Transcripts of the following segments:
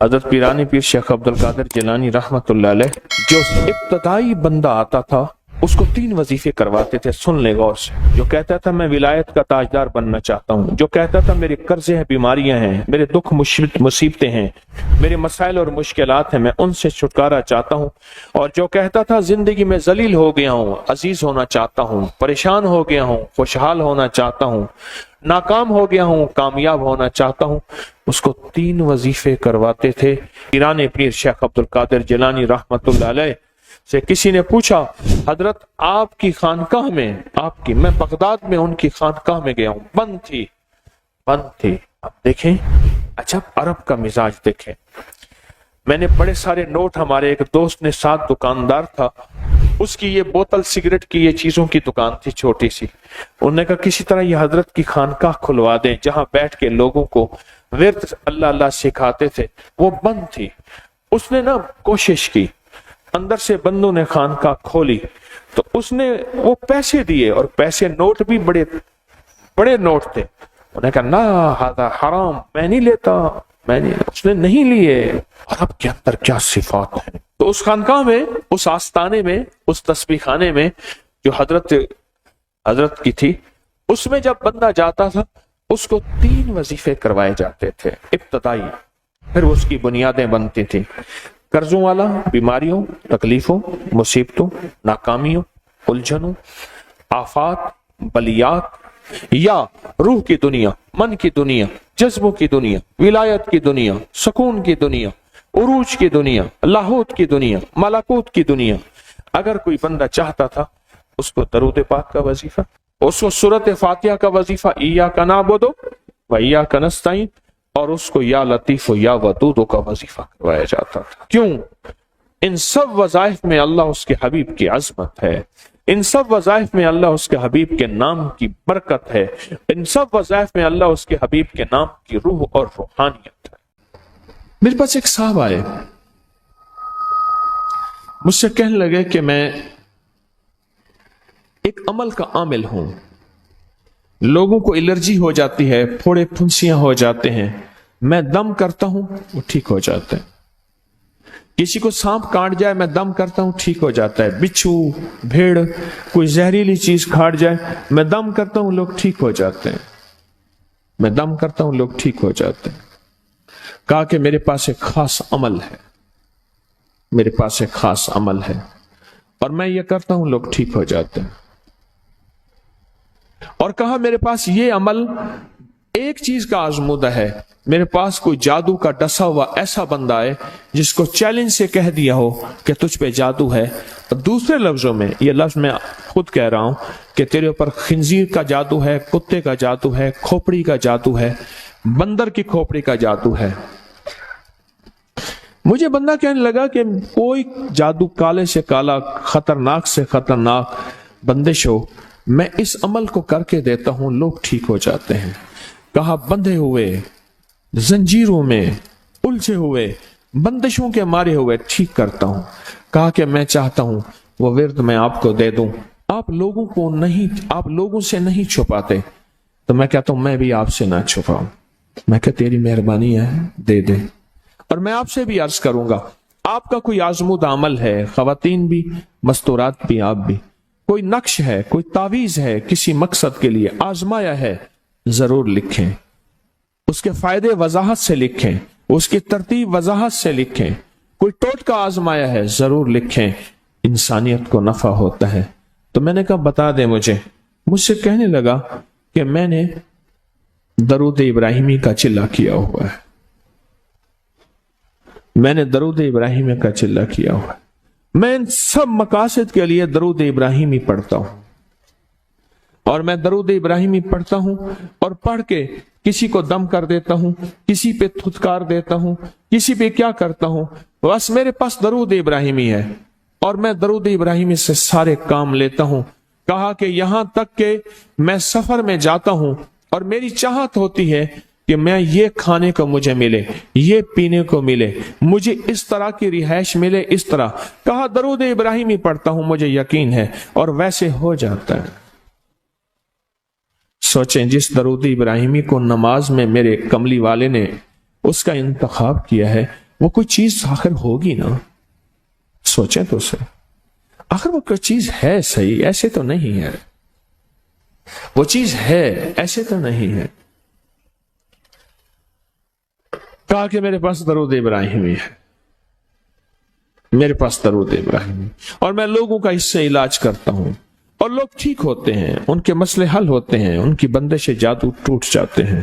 حضرت پیرانی پیر شیخ عبد القادر جیلانی رحمۃ اللہ علیہ جو ابتدائی بندہ آتا تھا اس کو 3 وظیفے کرواتے تھے. سن لے غور سے. جو کہتا تھا میں ولایت کا تاجدار بننا چاہتا ہوں, جو کہتا تھا میرے قرضے ہیں, بیماریاں ہیں, میرے دکھ مصیبتیں ہیں, میرے مسائل اور مشکلات ہیں, میں ان سے چھٹکارا چاہتا ہوں, اور جو کہتا تھا زندگی میں ذلیل ہو گیا ہوں, عزیز ہونا چاہتا ہوں, پریشان ہو گیا ہوں, خوشحال ہونا چاہتا ہوں, ناکام ہو گیا ہوں, کامیاب ہونا چاہتا ہوں, اس کو 3 وظیفے کرواتے تھے. پیرانی پیر شیخ عبد القادر جیلانی رحمۃ اللہ علیہ سے کسی نے پوچھا حضرت آپ کی خانقاہ میں, میں بغداد میں ان کی خانقاہ میں گیا ہوں, بند تھی. اب دیکھیں اچھا عرب کا مزاج دیکھیں. میں نے بڑے سارے نوٹ, ہمارے ایک دوست نے, 7 دکاندار تھا, اس کی یہ بوتل سگریٹ کی یہ چیزوں کی دکان تھی چھوٹی سی. انہوں نے کہا کسی طرح یہ حضرت کی خانقاہ کھلوا دیں جہاں بیٹھ کے لوگوں کو ورد اللہ اللہ سکھاتے تھے. وہ بند تھی. اس نے نا کوشش کی, اندر سے بندوں نے خانقاہ کھولی تو اس نے وہ پیسے دیے, اور پیسے نوٹ بھی بڑے نوٹ تھے. انہوں نے کہا نا ہذا حرام, میں نہیں لیتا, اس نے نہیں لیے. عرب کے اندر کیا صفات ہیں. تو اس خانقاہ میں, اس آستانے میں, اس تسبیح خانے میں جو حضرت کی تھی, اس میں جب بندہ جاتا تھا اس کو 3 وظیفے کروائے جاتے تھے ابتدائی. پھر اس کی بنیادیں بنتی تھیں. قرضوں والا, بیماریوں, تکلیفوں, مصیبتوں, ناکامیوں, الجھنوں, آفات, بلیات, یا روح کی دنیا, من کی دنیا, جذبوں کی دنیا, ولایت کی دنیا, سکون کی دنیا, عروج کی دنیا, لاہوت کی دنیا, ملکوت کی دنیا. اگر کوئی بندہ چاہتا تھا اس کو درود پاک کا وظیفہ, اس کو سورۃ فاتحہ کا وظیفہ, ایاک نعبد و ایاک نستعین, اور اس کو یا لطیف و یا ودود کا وظیفہ کروایا جاتا تھا. کیوں؟ ان سب وظائف میں اللہ اس کے حبیب کی عظمت ہے, ان سب وظائف میں اللہ اس کے حبیب کے نام کی برکت ہے, ان سب وظائف میں اللہ اس کے حبیب کے نام کی روح اور روحانیت ہے. میرے پاس ایک صاحب آئے, مجھ سے کہنے لگے کہ میں ایک عمل کا عامل ہوں, لوگوں کو الرجی ہو جاتی ہے, پھوڑے پھنسیاں ہو جاتے ہیں, میں دم کرتا ہوں وہ ٹھیک ہو جاتا ہے. کسی کو سانپ کاٹ جائے میں دم کرتا ہوں ٹھیک ہو جاتا ہے. بچھو, بھیڑ, کوئی زہریلی چیز کاٹ جائے میں دم کرتا ہوں لوگ ٹھیک ہو جاتے ہیں, میں دم کرتا ہوں لوگ ٹھیک ہو جاتے ہیں. کہا کہ میرے پاس ایک خاص عمل ہے, میرے پاس ایک خاص عمل ہے, اور میں یہ کرتا ہوں لوگ ٹھیک ہو جاتے ہیں. اور کہا میرے پاس یہ عمل ایک چیز کا آزمودہ ہے, میرے پاس کوئی جادو کا ڈسا ہوا ایسا بندہ ہے جس کو چیلنج سے کہہ دیا ہو کہ تجھ پہ جادو ہے, اور دوسرے لفظوں میں, یہ لفظ میں خود کہہ رہا ہوں کہ تیرے اوپر خنزیر کا جادو ہے, کتے کا جادو ہے, کھوپڑی کا جادو ہے, بندر کی کھوپڑی کا جادو ہے. مجھے بندہ کہنے لگا کہ کوئی جادو کالے سے کالا, خطرناک سے خطرناک بندش ہو, میں اس عمل کو کر کے دیتا ہوں لوگ ٹھیک ہو جاتے ہیں. کہا بندھے ہوئے, زنجیروں میں الجھے ہوئے, بندشوں کے مارے ہوئے ٹھیک کرتا ہوں. کہا کہ میں چاہتا ہوں وہ ورد میں آپ کو دے دوں, آپ لوگوں سے نہیں چھپاتے. تو میں کہتا ہوں میں بھی آپ سے نہ چھپاؤں. میں کہ تیری مہربانی ہے, دے دے. اور میں آپ سے بھی عرض کروں گا, آپ کا کوئی آزمودہ عمل ہے, خواتین بھی, مستورات بھی, آپ بھی, کوئی نقش ہے, کوئی تعویذ ہے, کسی مقصد کے لیے آزمایا ہے, ضرور لکھیں. اس کے فائدے وضاحت سے لکھیں, اس کی ترتیب وضاحت سے لکھیں. کوئی ٹوٹکا آزمایا ہے, ضرور لکھیں, انسانیت کو نفع ہوتا ہے. تو میں نے کہا بتا دیں مجھ سے کہنے لگا کہ میں نے درود ابراہیمی کا چلہ کیا ہوا ہے, میں نے درود ابراہیمی کا چلہ کیا ہوا ہے, میں ان سب مقاصد کے لیے درود ابراہیمی پڑھتا ہوں, اور میں درود ابراہیمی پڑھتا ہوں اور پڑھ کے کسی کو دم کر دیتا ہوں, کسی پہ تھتکار دیتا ہوں, کسی پہ کیا کرتا ہوں, بس میرے پاس درود ابراہیمی ہے اور میں درود ابراہیمی سے سارے کام لیتا ہوں. کہا کہ یہاں تک کہ میں سفر میں جاتا ہوں اور میری چاہت ہوتی ہے کہ میں یہ کھانے کو مجھے ملے, یہ پینے کو ملے, مجھے اس طرح کی رہائش ملے, اس طرح. کہا درود ابراہیمی پڑھتا ہوں, مجھے یقین ہے, اور ویسے ہو جاتا ہے. سوچیں جس درود ابراہیمی کو نماز میں میرے کملی والے نے اس کا انتخاب کیا ہے, وہ کوئی چیز آخر ہوگی نا، سوچیں تو سے، آخر وہ کوئی چیز ہے صحیح، ایسے تو نہیں ہے، وہ چیز ہے ایسے تو نہیں ہے۔ کہا کہ میرے پاس درود ابراہیمی ہے، میرے پاس درود ابراہیمی، اور میں لوگوں کا اس سے علاج کرتا ہوں، اور لوگ ٹھیک ہوتے ہیں، ان کے مسئلے حل ہوتے ہیں، ان کی بندش جادو ٹوٹ جاتے ہیں۔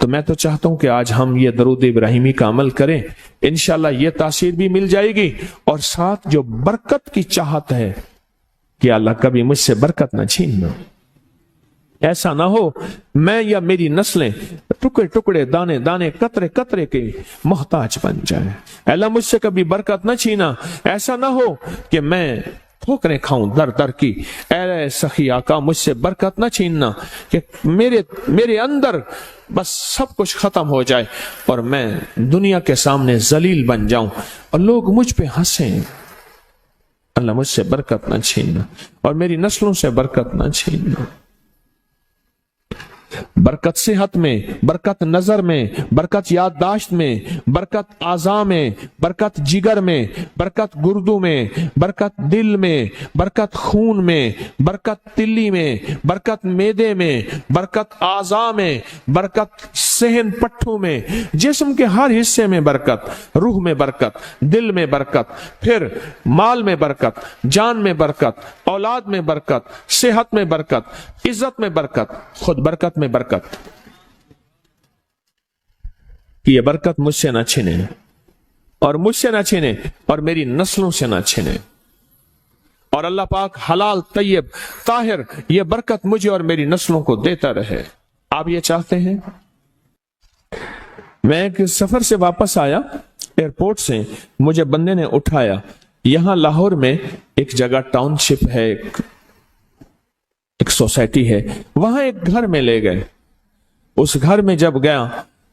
تو میں تو چاہتا ہوں کہ آج ہم یہ درود ابراہیمی کا عمل کریں، انشاءاللہ یہ تاثیر بھی مل جائے گی، اور ساتھ جو برکت کی چاہت ہے کہ اللہ کبھی مجھ سے برکت نہ چھیننا، ایسا نہ ہو میں یا میری نسلیں ٹکڑے ٹکڑے دانے دانے قطرے قطرے کے محتاج بن جائیں۔ اللہ مجھ سے کبھی برکت نہ چھینا، ایسا نہ ہو کہ میں ٹھوکریں کھاؤں در در کی، اے سخی آقا مجھ سے برکت نہ چھیننا، کہ میرے اندر بس سب کچھ ختم ہو جائے اور میں دنیا کے سامنے ذلیل بن جاؤں اور لوگ مجھ پہ ہنسیں۔ اللہ مجھ سے برکت نہ چھیننا اور میری نسلوں سے برکت نہ چھیننا۔ برکت صحت میں، برکت نظر میں، برکت یادداشت میں، برکت اعضاء میں، برکت جگر میں، برکت گردوں میں، برکت دل میں، برکت خون میں، برکت تلی میں، برکت معدے میں، برکت اعضاء میں، برکت صحن پٹھوں میں، جسم کے ہر حصے میں برکت، روح میں برکت، دل میں برکت، پھر مال میں برکت، جان میں برکت، اولاد میں برکت، صحت میں برکت، عزت میں برکت، خود برکت میں برکت، کہ یہ برکت مجھ سے نہ چھنے اور مجھ سے نہ چھنے اور میری نسلوں سے نہ چھنے، اور اللہ پاک حلال طیب طاہر یہ برکت مجھے اور میری نسلوں کو دیتا رہے۔ آپ یہ چاہتے ہیں؟ میں ایک سفر سے واپس آیا، ایئرپورٹ سے مجھے بندے نے اٹھایا، یہاں لاہور میں ایک جگہ ٹاؤن شپ ہے، ایک سوسائٹی ہے، وہاں ایک گھر میں لے گئے۔ اس گھر میں جب گیا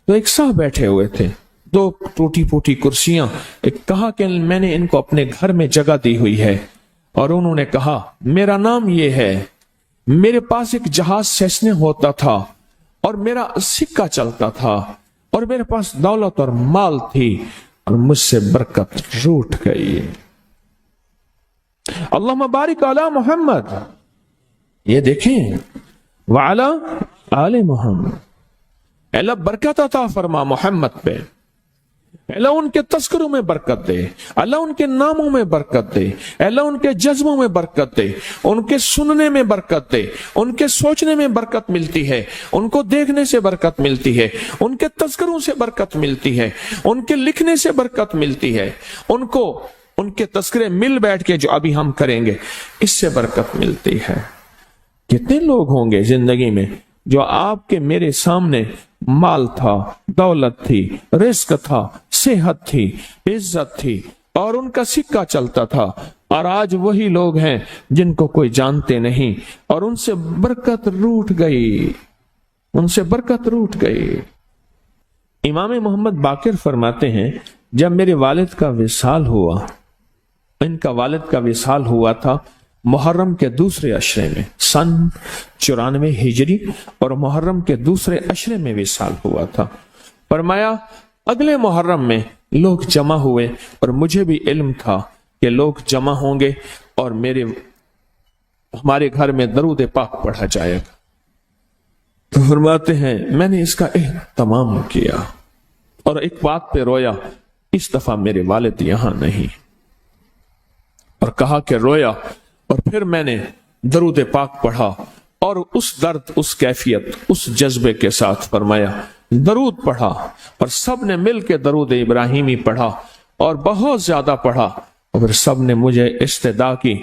تو ایک صاحب بیٹھے ہوئے تھے، دو ٹوٹی پھوٹی کرسیاں، ایک کہا کہ میں نے ان کو اپنے گھر میں جگہ دی ہوئی ہے، اور انہوں نے کہا میرا نام یہ ہے، میرے پاس ایک جہاز سیسنے ہوتا تھا اور میرا سکہ چلتا تھا اور میرے پاس دولت اور مال تھی اور مجھ سے برکت روٹ گئی۔ اللہم بارک علی محمد، یہ دیکھیں وعلی آل محمد، اللہ برکت عطا فرما محمد پہ، اللہ ان کے تذکروں میں برکت دے، اللہ ان کے ناموں میں برکت دے، اللہ ان کے جذبوں میں برکت دے، ان کے سننے میں برکت دے، ان کے سوچنے میں برکت ملتی ہے، ان کو دیکھنے سے برکت ملتی ہے، ان کے تذکروں سے برکت ملتی ہے، ان کے لکھنے سے برکت ملتی ہے، ان کو ان کے تذکرے مل بیٹھ کے جو ابھی ہم کریں گے اس سے برکت ملتی ہے۔ کتنے لوگ ہوں گے زندگی میں جو آپ کے میرے سامنے مال تھا، دولت تھی، رزق تھا، صحت تھی، عزت تھی، اور ان کا سکہ چلتا تھا، اور آج وہی لوگ ہیں جن کو کوئی جانتے نہیں اور ان سے برکت روٹ گئی، ان سے برکت روٹ گئی۔ امام محمد باقر فرماتے ہیں جب میرے والد کا وصال ہوا، ان کا والد کا وصال ہوا تھا محرم کے دوسرے عشرے میں، سن 94 ہجری، اور محرم کے دوسرے عشرے میں وصال ہوا تھا۔ فرمایا اگلے محرم میں لوگ جمع ہوئے اور مجھے بھی علم تھا کہ لوگ جمع ہوں گے اور ہمارے گھر میں درود پاک پڑھا جائے گا۔ تو فرماتے ہیں میں نے اس کا اہتمام کیا اور ایک بات پہ رویا، اس دفعہ میرے والد یہاں نہیں، اور کہا کہ رویا، اور پھر میں نے درود پاک پڑھا اور اس درد، اس کیفیت، اس جذبے کے ساتھ فرمایا درود پڑھا، اور سب نے مل کے درود ابراہیمی پڑھا اور بہت زیادہ پڑھا، اور سب نے مجھے استدعا کی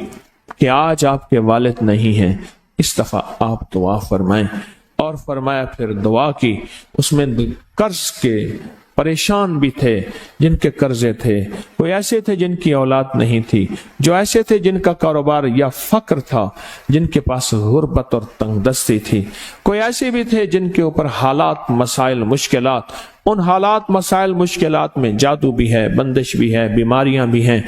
کہ آج آپ کے والد نہیں ہیں، اس دفعہ آپ دعا فرمائیں، اور فرمایا پھر دعا کی۔ اس میں قرض کے پریشان بھی تھے جن کے قرضے تھے، کوئی ایسے تھے جن کی اولاد نہیں تھی، جو ایسے تھے جن کا کاروبار یا فقر تھا، جن کے پاس غربت اور تنگ دستی تھی، کوئی ایسے بھی تھے جن کے اوپر حالات، مسائل، مشکلات، ان حالات، مسائل، مشکلات میں جادو بھی ہے، بندش بھی ہے، بیماریاں بھی ہیں،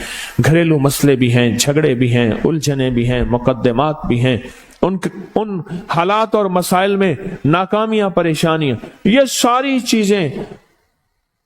گھریلو مسئلے بھی ہیں، جھگڑے بھی ہیں، الجھنیں بھی ہیں، مقدمات بھی ہیں، ان حالات اور مسائل میں ناکامیاں، پریشانیاں، یہ ساری چیزیں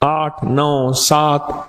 8, 9, 7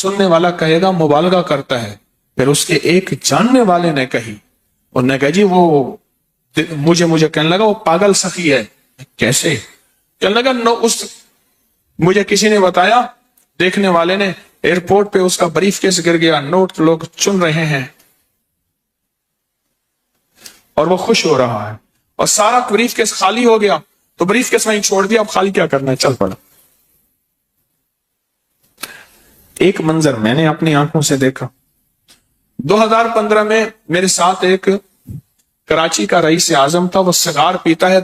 سننے والا کہے گا مبالغہ کرتا ہے. پھر اس کے ایک جاننے والے نے کہی, انہوں نے کہا جی وہ مجھے کہنے لگا وہ پاگل سخی ہے. کیسے؟ کہنے لگا مجھے کسی نے بتایا, دیکھنے والے نے, ایئرپورٹ پہ اس کا بریف کیس گر گیا, نوٹ لوگ چن رہے ہیں اور وہ خوش ہو رہا ہے, اور سارا بریف کیس خالی ہو گیا, تو بریف کیس وہیں چھوڑ دیا, اب خالی کیا کرنا ہے, چل پڑا. ایک منظر میں نے اپنی آنکھوں سے دیکھا. 2015 میں میرے ساتھ ایک کراچی کا رئیس اعظم تھا, وہ سگار پیتا ہے,